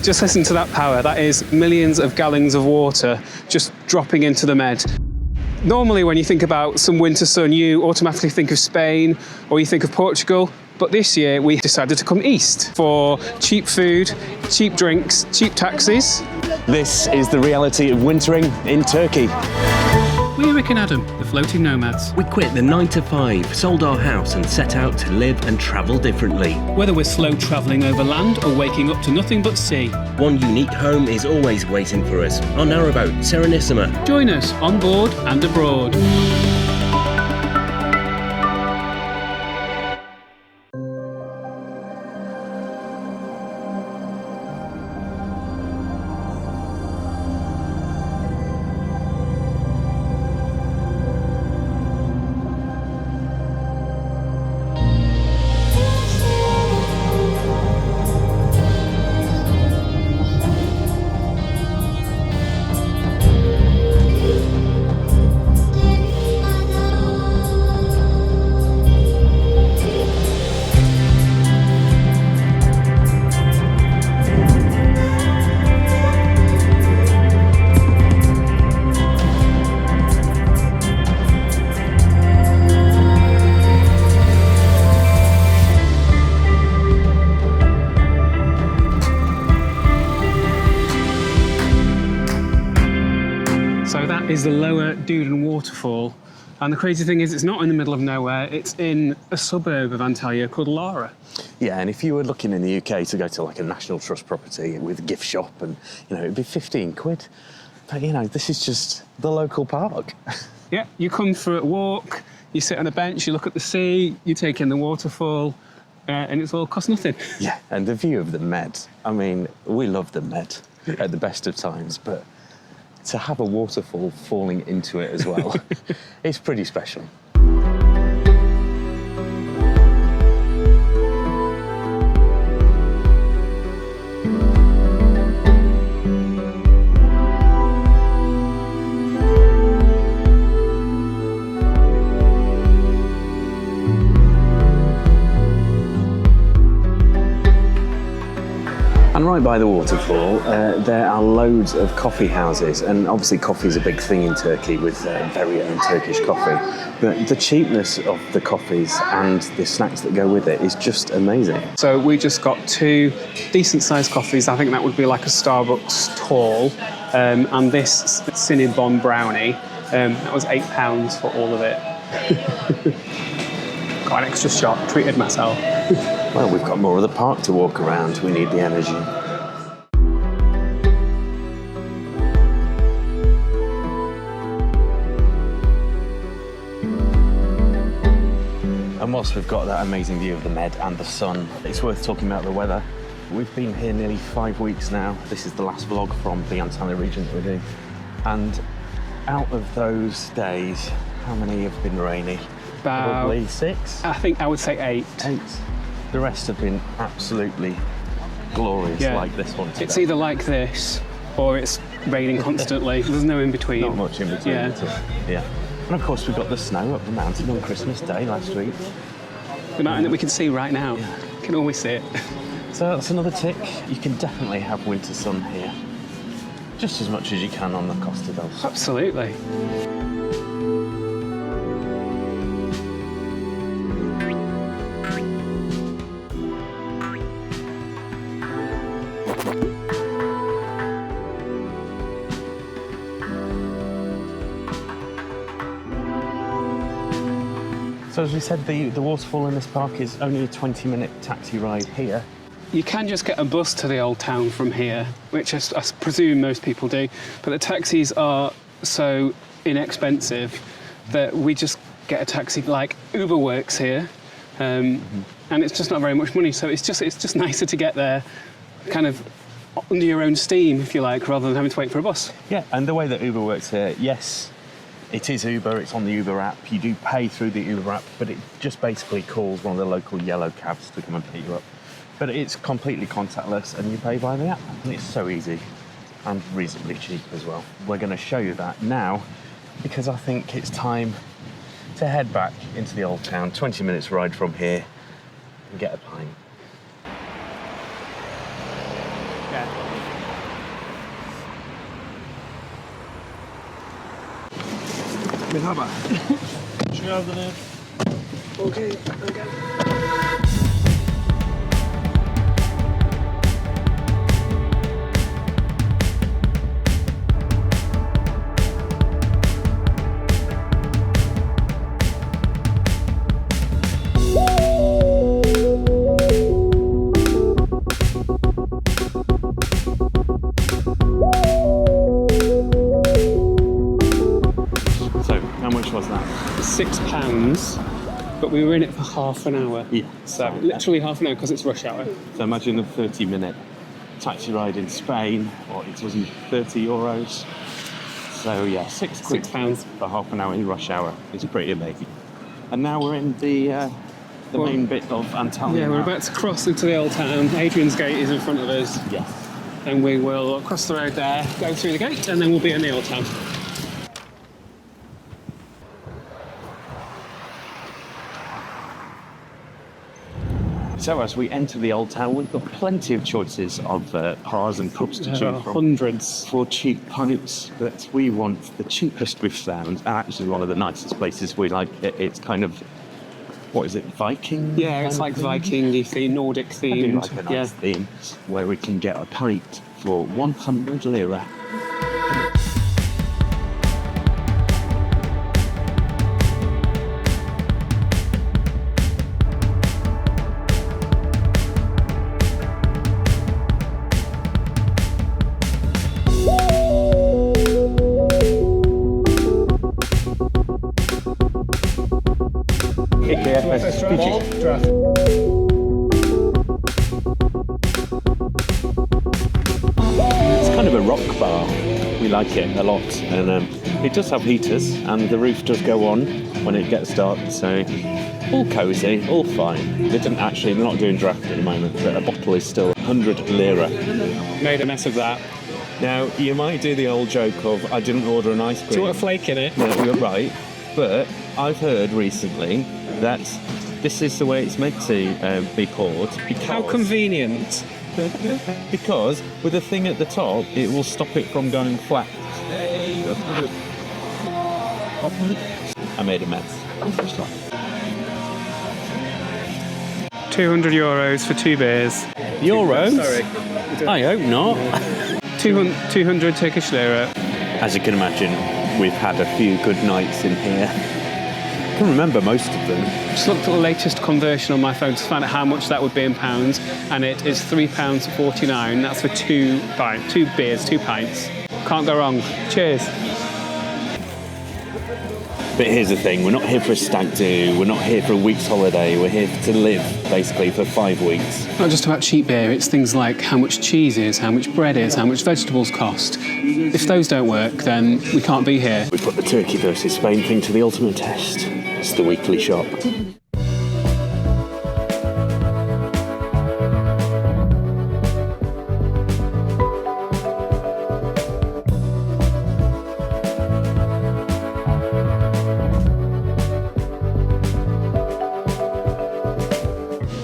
Just listen to that power. That is millions of gallons of water just dropping into the Med. Normally when you think about some winter sun, you automatically think of Spain or you think of Portugal. But this year we decided to come east for cheap food, cheap drinks, cheap taxis. This is the reality of wintering in Turkey. We're Rick and Adam, the floating nomads. We quit the 9 to 5, sold our house and set out to live and travel differently. Whether we're slow travelling over land or waking up to nothing but sea. One unique home is always waiting for us, our narrowboat, Serenissima. Join us on board and abroad. Is the lower Düden Waterfall, and the crazy thing is it's not in the middle of nowhere, it's in a suburb of Antalya called Lara. Yeah, and if you were looking in the UK to go to like a National Trust property with a gift shop and, you know, it'd be 15 quid. But, you know, this is just the local park. Yeah, you come for a walk, you sit on a bench, you look at the sea, you take in the waterfall, and it's all cost nothing. Yeah, and the view of the Med. I mean, we love the Med at the best of times, but to have a waterfall falling into it as well, it's pretty special. And right by the waterfall, there are loads of coffee houses, and obviously coffee is a big thing in Turkey with very own Turkish coffee. But the cheapness of the coffees and the snacks that go with it is just amazing. So we just got 2 decent-sized coffees. I think that would be like a Starbucks tall, and this Cinnabon brownie. That was £8 for all of it. Got an extra shot, treated myself. Well, we've got more of the park to walk around. We need the energy. And whilst we've got that amazing view of the Med and the sun, it's worth talking about the weather. We've been here nearly 5 weeks now. This is the last vlog from the Antalya region that we're doing. And out of those days, how many have been rainy? Probably 6? I think I would say 8. 8. The rest have been absolutely glorious, like this one today. It's either like this or it's raining constantly. There's no in between. Not much in between. Yeah. And of course we've got the snow up the mountain on Christmas Day last week. The mountain that we can see right now. Yeah. You can always see it. So that's another tick. You can definitely have winter sun here. Just as much as you can on the Costa del Sol. Absolutely. So as we said, the waterfall in this park is only a 20-minute taxi ride here. You can just get a bus to the Old Town from here, which I presume most people do, but the taxis are so inexpensive that we just get a taxi. Like Uber works here, and it's just not very much money, so it's just nicer to get there kind of under your own steam, if you like, rather than having to wait for a bus. Yeah, and the way that Uber works here, yes, it is Uber, it's on the Uber app. You do pay through the Uber app, but it just basically calls one of the local yellow cabs to come and pick you up. But it's completely contactless and you pay by the app. And it's so easy and reasonably cheap as well. We're going to show you that now because I think it's time to head back into the Old Town, 20 minutes ride from here, and get a pint. care. Merhaba. Hoş geldiniz. Okay. So, how much was that? £6, but we were in it for half an hour. Yeah. So literally half an hour because it's rush hour. So imagine a 30-minute taxi ride in Spain, or it was €30. So yeah, £6 for half an hour in rush hour is pretty amazing. And now we're in the main bit of Antalya. Yeah, we're about to cross into the Old Town. Adrian's Gate is in front of us. Yes. Then we will cross the road there, go through the gate, and then we'll be in the Old Town. So as we enter the Old Town, we've got plenty of choices of bars and pubs to choose There are from. hundreds. For cheap pints, but we want the cheapest we've found, and actually one of the nicest places we like. It's kind of, what is it, Viking? Yeah, it's like Viking-y theme, Nordic I themed. do like a nice theme, where we can get a pint for 100 lira. It's kind of a rock bar. We like it a lot, and it does have heaters, and the roof does go on when it gets dark. So all cosy, all fine. They're not doing draft at the moment, but a bottle is still 100 lira. Made a mess of that. Now you might do the old joke of I didn't order an ice cream. Do you want a flake in it? No, you're right, but I've heard recently that this is the way it's meant to be poured. How convenient. Because with the thing at the top, it will stop it from going flat. I made a mess. €200 for 2 beers. Euros? Sorry. I hope not. 200 Turkish lira. As you can imagine, we've had a few good nights in here. I can remember most of them. Just looked at the latest conversion on my phone to find out how much that would be in pounds, and it is £3.49. That's for 2 beers, 2 pints. Can't go wrong. Cheers. But here's the thing, we're not here for a stag do, we're not here for a week's holiday, we're here to live, basically, for 5 weeks. Not just about cheap beer, it's things like how much cheese is, how much bread is, how much vegetables cost. If those don't work, then we can't be here. We put the Turkey versus Spain thing to the ultimate test. It's the weekly shop.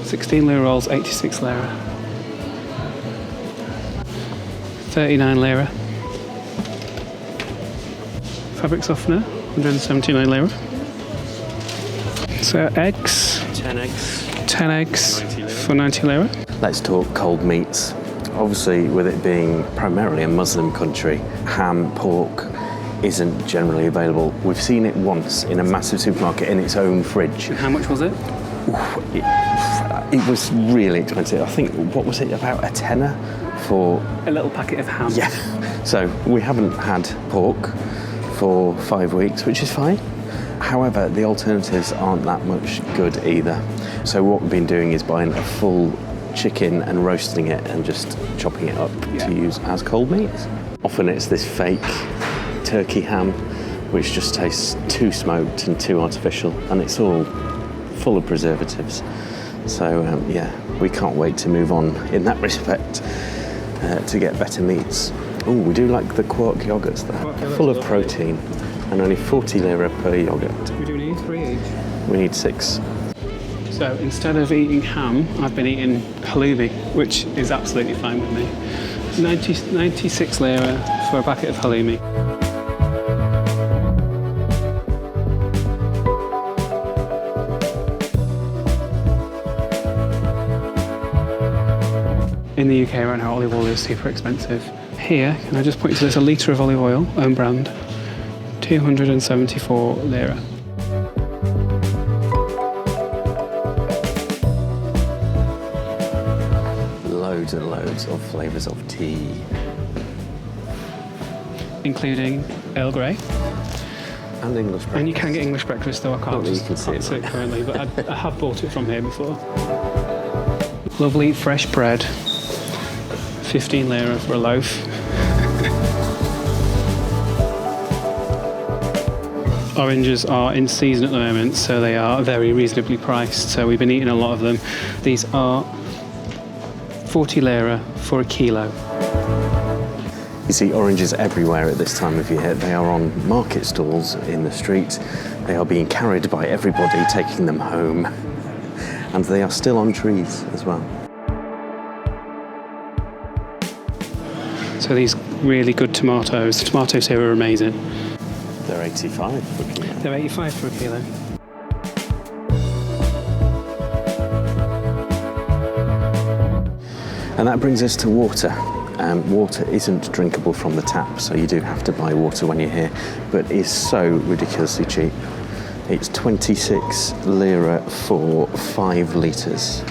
£16 rolls, 86 lira. 39 lira. Fabric softener, 179 lira. So eggs, 10 eggs. 10 eggs 90 lira. for 90 lira. Let's talk cold meats. Obviously, with it being primarily a Muslim country, ham, pork isn't generally available. We've seen it once in a massive supermarket in its own fridge. And how much was it? It was really expensive. I think, what was it, about a tenner for... A little packet of ham. Yeah. So we haven't had pork for 5 weeks, which is fine. However, the alternatives aren't that much good either. So what we've been doing is buying a full chicken and roasting it and just chopping it up to use as cold meats. Often it's this fake turkey ham, which just tastes too smoked and too artificial, and it's all full of preservatives. So yeah, we can't wait to move on in that respect to get better meats. Oh, we do like the quark yogurts there, full of protein, and only 40 lira per yogurt. We do need 3 each. We need 6. So instead of eating ham, I've been eating halloumi, which is absolutely fine with me. 96 lira for a packet of halloumi. In the UK right now, olive oil is super expensive. Here, can I just point to this, a litre of olive oil, own brand, 274 lira. Loads and loads of flavours of tea. Including Earl Grey. And English breakfast. And you can get English breakfast, though I can't, You can see see it currently, but I have bought it from here before. Lovely fresh bread, 15 lira for a loaf. Oranges are in season at the moment, so they are very reasonably priced, so we've been eating a lot of them. These are 40 lira for a kilo. You see oranges everywhere at this time of year. They are on market stalls in the street. They are being carried by everybody, taking them home. And they are still on trees as well. So these really good tomatoes. The tomatoes here are amazing. They're 85 for a kilo. They're 85 for a kilo. And that brings us to water. Water isn't drinkable from the tap, so you do have to buy water when you're here, but it's so ridiculously cheap. It's 26 lira for 5 litres.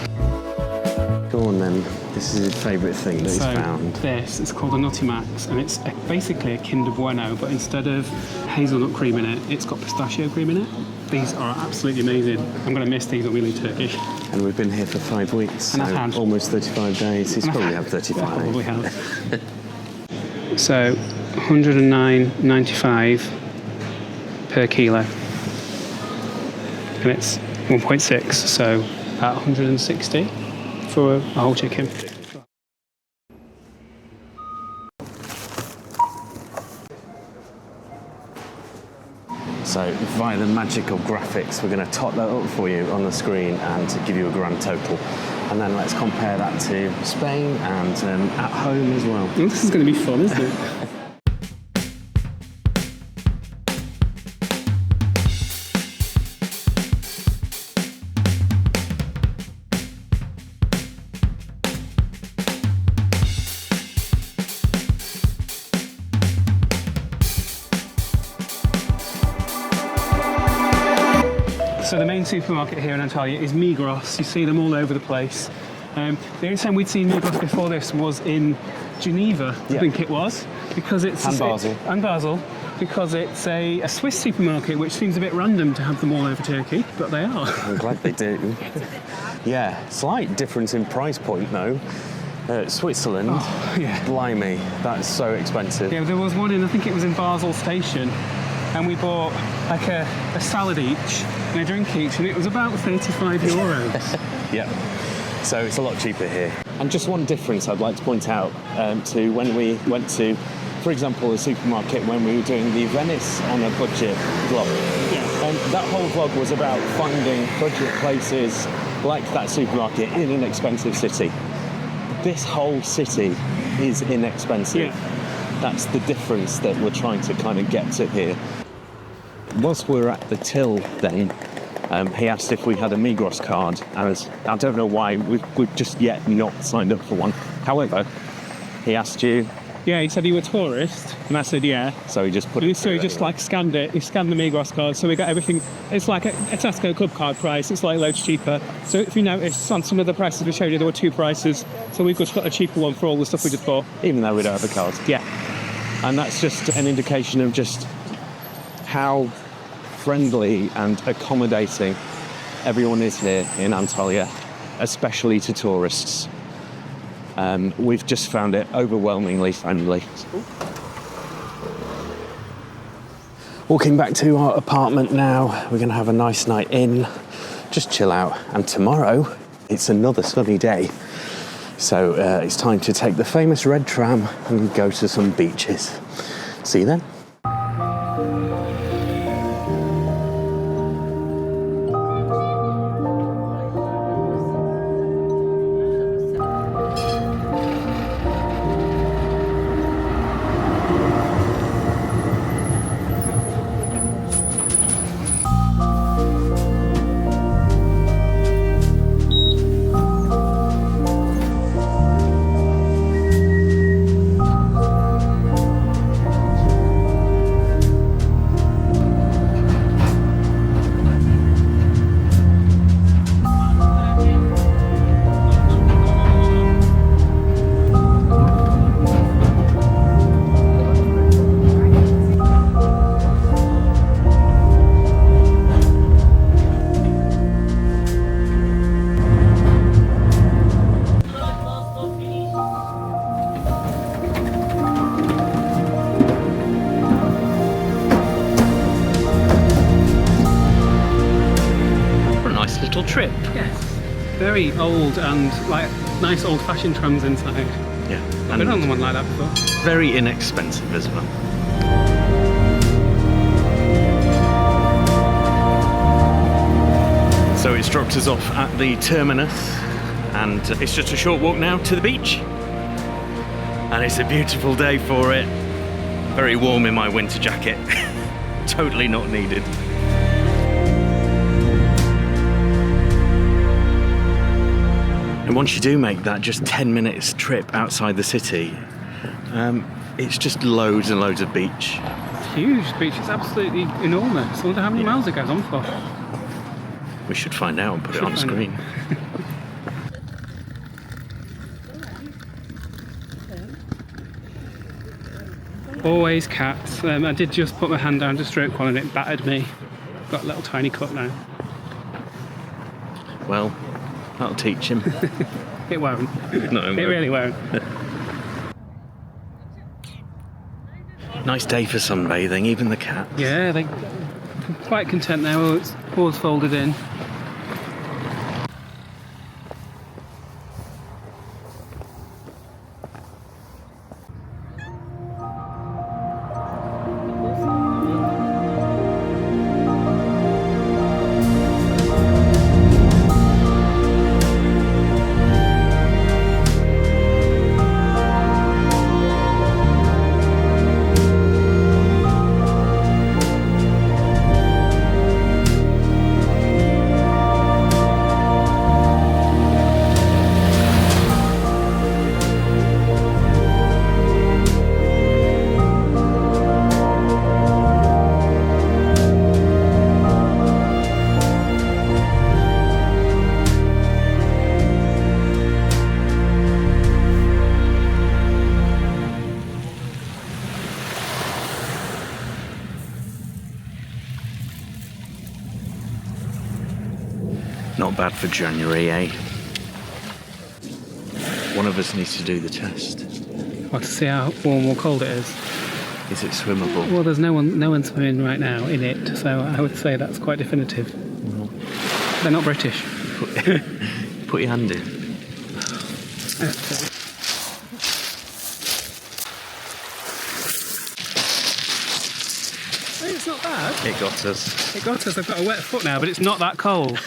Go on then, this is his favourite thing that he's found. This, it's called a Nutty Max, and it's basically a Kinder Bueno, but instead of hazelnut cream in it, it's got pistachio cream in it. These are absolutely amazing. I'm going to miss these when we leave Turkey. And we've been here for 5 weeks, And so I've had. almost 35 days. He's probably had 35. I probably have. So, 109.95 per kilo. And it's 1.6, so about 160 for a whole chicken. So via the magic of graphics, we're going to tot that up for you on the screen and to give you a grand total. And then let's compare that to Spain and at home as well. Well, this is going to be fun, isn't it? So the main supermarket here in Antalya is Migros. You see them all over the place. The only time we'd seen Migros before this was in Geneva, I think it was, because it's And Basel. And Basel, because it's a Swiss supermarket, which seems a bit random to have them all over Turkey, but they are. I'm glad they do. Yeah, slight difference in price point though. Switzerland, Yeah. blimey, that's so expensive. Yeah, there was one in, I think it was in Basel Station, and we bought like a salad each and a drink each, and it was about 35 euros. Yeah, so it's a lot cheaper here. And just one difference I'd like to point out to when we went to, for example, a supermarket when we were doing the Venice on a budget vlog. Yeah. That whole vlog was about finding budget places like that supermarket in an expensive city. This whole city is inexpensive. Yeah. That's the difference that we're trying to kind of get to here. Whilst we were at the till then, he asked if we had a Migros card, and I don't know why, we've just yet not signed up for one. However, he asked you, Yeah, he said you were a tourist, and I said yeah. so he just put it So through he just anyway. like scanned it. He scanned the Migros card, so we got everything. It's like a Tesco club card price. It's like loads cheaper. So if you notice, on some of the prices we showed you, there were 2 prices. So we've just got a cheaper one for all the stuff we just bought. Even though we don't have a card. Yeah. And that's just an indication of just how friendly and accommodating everyone is here in Antalya, especially to tourists. We've just found it overwhelmingly friendly. Walking back to our apartment now, we're going to have a nice night in, just chill out. And tomorrow, it's another sunny day. So it's time to take the famous red tram and go to some beaches. See you then. trip. Yes. Very old and like nice old-fashioned trams inside. Yeah. I've been on one like that before. Very inexpensive as well. So it's dropped us off at the terminus, and it's just a short walk now to the beach. And it's a beautiful day for it. Very warm in my winter jacket. Totally not needed. And once you do make that just 10 minutes trip outside the city, it's just loads and loads of beach. It's huge. The beach is absolutely enormous. I wonder how many miles it goes on for. We should find out and put it on screen. Always cats. I did just put my hand down to stroke one and it battered me. Got a little tiny cut now. Well, that'll teach him. It won't. No, It really won't. Nice day for sunbathing, even the cat. Yeah, they're quite content now. It's paws folded in. Not bad for January, eh? One of us needs to do the test. Want to see how warm or cold it is? Is it swimmable? Well, there's no one swimming right now in it, so I would say that's quite definitive. They're not British. Put your hand in. Okay. Hey, it's not bad. It got us. It got us. I've got a wet foot now, but it's not that cold.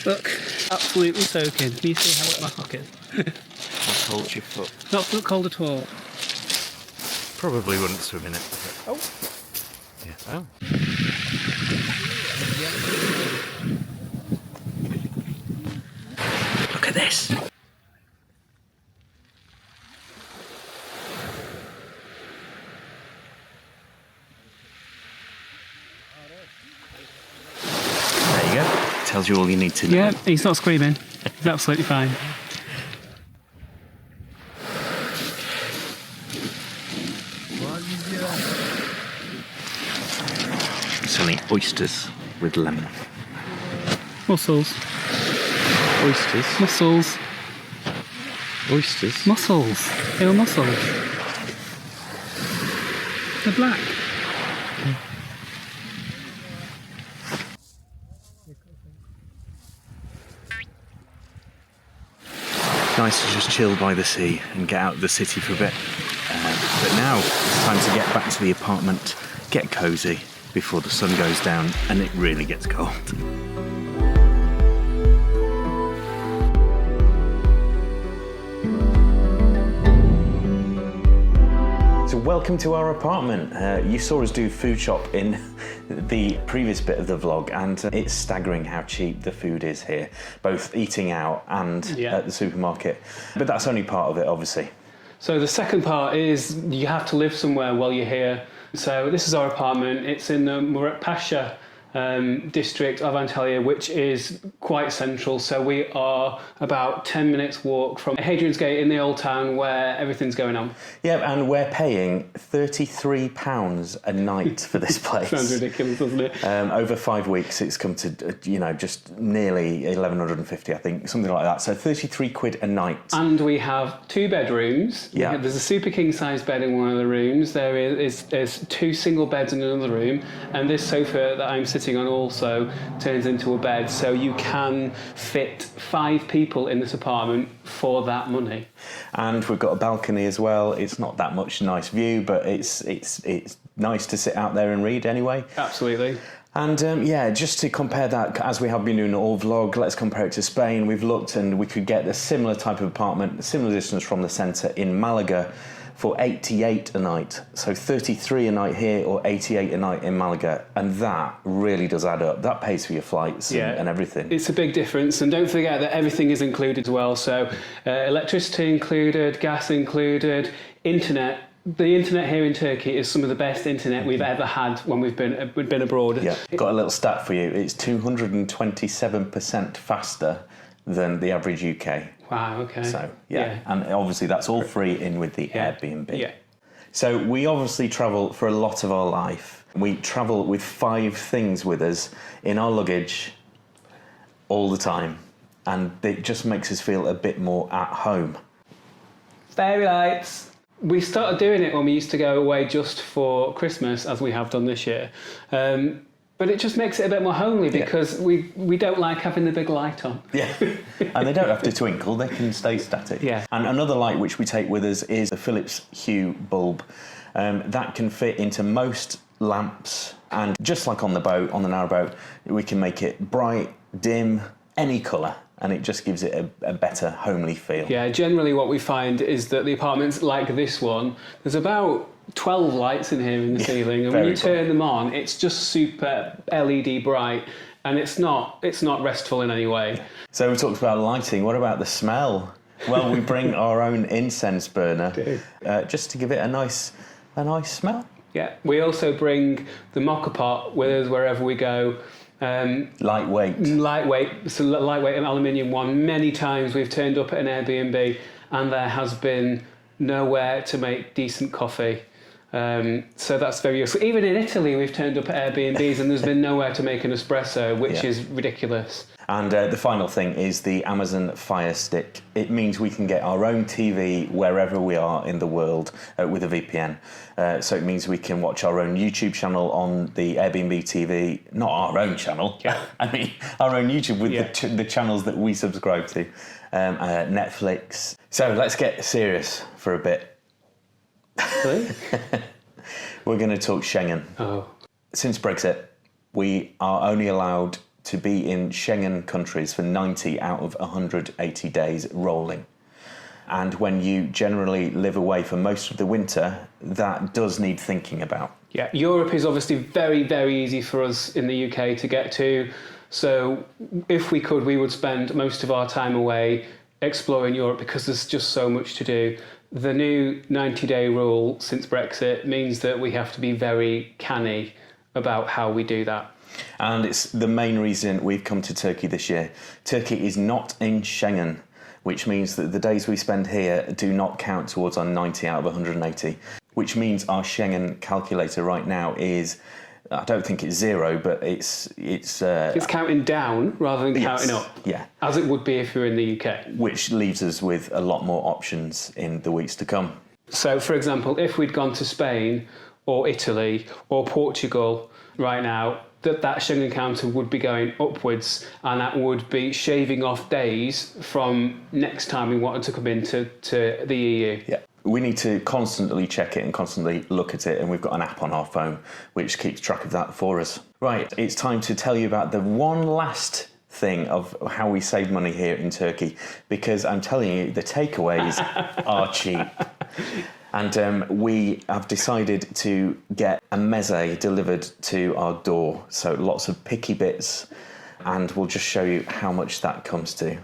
Look, absolutely soaking. Can you see how wet my sock is? How cold's your foot? Not cold at all. Probably wouldn't swim in it. Oh. Yeah. Oh. Look at this. There you go. Tells you all you need to know. Yeah, he's not screaming. He's absolutely fine. Selling oysters with lemon. Mussels. Oysters? Mussels. Oysters? Mussels. They were mussels. They're black. Nice to just chill by the sea and get out of the city for a bit. But now it's time to get back to the apartment, get cosy before the sun goes down and it really gets cold. So welcome to our apartment. You saw us do food shop in the previous bit of the vlog, and it's staggering how cheap the food is here, both eating out and at the supermarket. But that's only part of it, obviously. So the second part is you have to live somewhere while you're here. So this is our apartment. It's in the Murat Pasha district of Antalya, which is quite central. So we are about 10 minutes walk from Hadrian's Gate in the Old Town, where everything's going on. Yeah, and we're paying £33 a night for this place. Sounds ridiculous, doesn't it? Over 5 weeks, it's come to, just nearly 1,150, I think, something like that. So 33 quid a night. And we have 2 bedrooms. Yeah. There's a super king size bed in one of the rooms. There's 2 single beds in another room. And this sofa that I'm sitting sitting on also turns into a bed, so you can fit 5 people in this apartment for that money. And we've got a balcony as well. It's not that much nice view, but it's nice to sit out there and read anyway. Absolutely. And yeah, just to compare that, as we have been doing all vlog, let's compare it to Spain. We've looked and we could get a similar type of apartment, similar distance from the centre in Malaga for 88 a night. So 33 a night here or 88 a night in Malaga. And that really does add up. That pays for your flights and everything. It's a big difference. And don't forget that everything is included as well. So electricity included, gas included, internet. The internet here in Turkey is some of the best internet we've ever had when we've been abroad. Yeah, got a little stat for you. It's 227% faster than the average UK. Wow, okay. So, yeah. And obviously that's all free in with the Airbnb. Yeah. So we obviously travel for a lot of our life. We travel with 5 things with us in our luggage all the time. And it just makes us feel a bit more at home. Fairy lights. We started doing it when we used to go away just for Christmas, as we have done this year. But it just makes it a bit more homely because we don't like having the big light on. Yeah, and they don't have to twinkle, they can stay static. Yeah. And another light which we take with us is a Philips Hue bulb. That can fit into most lamps, and just like on the boat, on the narrowboat, we can make it bright, dim, any colour. And it just gives it a better homely feel. Yeah, generally what we find is that the apartments like this one, there's about 12 lights in here in the ceiling, and when you turn them on, it's just super LED bright, and it's not restful in any way. So we talked about lighting. What about the smell? Well, we bring our own incense burner just to give it a nice smell. Yeah, we also bring the mocha pot with us wherever we go. Lightweight, so lightweight aluminium one. Many times we've turned up at an Airbnb and there has been nowhere to make decent coffee. So that's very useful. Even in Italy, we've turned up at Airbnbs and there's been nowhere to make an espresso, which is ridiculous. And the final thing is the Amazon Fire Stick. It means we can get our own TV wherever we are in the world with a VPN. So it means we can watch our own YouTube channel on the Airbnb TV, not our own channel, I mean our own YouTube with the channels that we subscribe to, Netflix. So let's get serious for a bit. Really? We're going to talk Schengen. Oh. Since Brexit, we are only allowed to be in Schengen countries for 90 out of 180 days rolling. And when you generally live away for most of the winter, that does need thinking about. Yeah, Europe is obviously very, very easy for us in the UK to get to. So if we could, we would spend most of our time away exploring Europe because there's just so much to do. The new 90-day rule since Brexit means that we have to be very canny about how we do that. And it's the main reason we've come to Turkey this year. Turkey is not in Schengen, which means that the days we spend here do not count towards our 90 out of 180, which means our Schengen calculator right now is, I don't think it's 0, but it's counting down rather than counting up. Yeah. As it would be if you're in the UK. Which leaves us with a lot more options in the weeks to come. So, for example, if we'd gone to Spain or Italy or Portugal right now, that Schengen counter would be going upwards, and that would be shaving off days from next time we wanted to come into the EU. Yeah. We need to constantly check it and constantly look at it, and we've got an app on our phone which keeps track of that for us. Right, it's time to tell you about the one last thing of how we save money here in Turkey, because I'm telling you, the takeaways are cheap. And we have decided to get a meze delivered to our door. So lots of picky bits, and we'll just show you how much that comes to.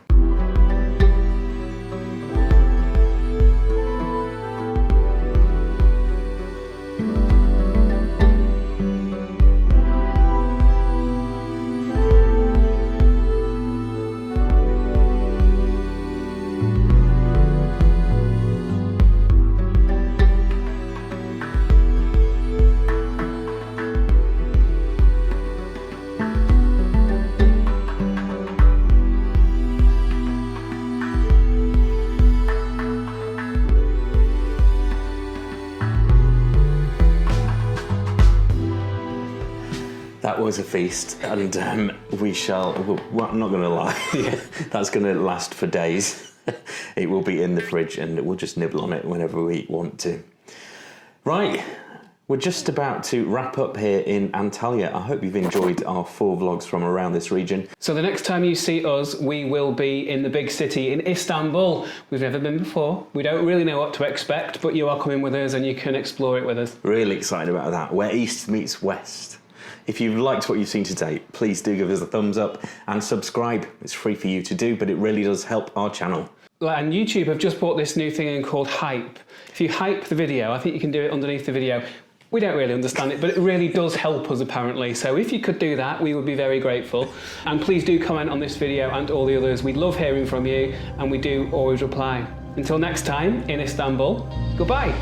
was a feast, and we shall. Well, I'm not going to lie, that's going to last for days. It will be in the fridge, and we'll just nibble on it whenever we want to. Right. We're just about to wrap up here in Antalya. I hope you've enjoyed our 4 vlogs from around this region. So the next time you see us, we will be in the big city in Istanbul. We've never been before. We don't really know what to expect, but you are coming with us and you can explore it with us. Really excited about that, where East meets West. If you've liked what you've seen today, please do give us a thumbs up and subscribe. It's free for you to do, but it really does help our channel. And YouTube have just brought this new thing in called hype. If you hype the video, I think you can do it underneath the video. We don't really understand it, but it really does help us apparently. So if you could do that, we would be very grateful. And please do comment on this video and all the others. We love hearing from you, and we do always reply. Until next time, in Istanbul, goodbye.